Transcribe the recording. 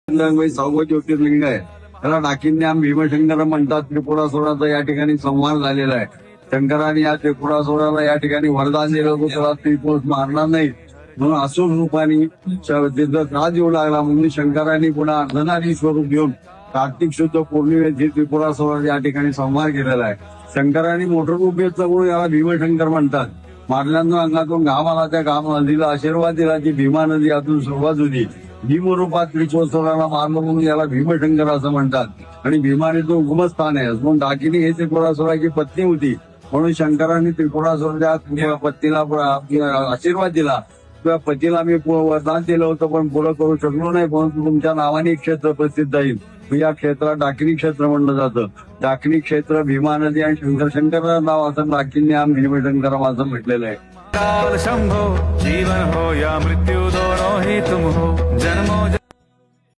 सहावं ज्योतिर्लिंग आहे. त्याला डाकिन्याम भीमशंकर म्हणतात. त्रिपुरासुराचा या ठिकाणी संहार झालेला आहे. शंकराने या त्रिपुरासुराला या ठिकाणी वरदान दिलं होतं, त्याला त्रिपुर मारणार नाही म्हणून असुर रूपाने तिथं त्रास येऊ लागला. म्हणून शंकराने पुन्हा अर्धनारी स्वरूप घेऊन कार्तिक शुद्ध पौर्णिमेची त्रिपुरासुराचा या ठिकाणी संहार केलेला आहे. शंकराने मोठं रूप घेतलं म्हणून याला भीमशंकर म्हणतात. मारल्यानं अंगातून घाम आला, त्या घाम नदीला आशीर्वाद दिला की भीमा नदी यातून सुरुवात होती. भीमरूपात त्रिपुरासुराला मारलं म्हणून याला भीमशंकर असं म्हणतात. आणि भीमाने तो उगमस्थान आहे. म्हणून डाकिनी हे त्रिपुरासुराची पत्नी होती. म्हणून शंकरांनी त्रिपुरासुराच्या पत्नीला आशीर्वाद दिला. तुझ्या पतीला मी वरदान दिलं होतं पण पुढं करू शकलो नाही, परंतु तुमच्या नावाने क्षेत्र प्रसिद्ध येईल. या क्षेत्राला डाकिनी क्षेत्र म्हणलं जातं. डाकिनी क्षेत्र, भीमा नदी आणि शंकर नाव असं डाकिन्याम भीमशंकरम असं म्हटलेलं आहे. काल शंभो जीवन हो या मृत्यु दोनों ही तुम हो, जन्मो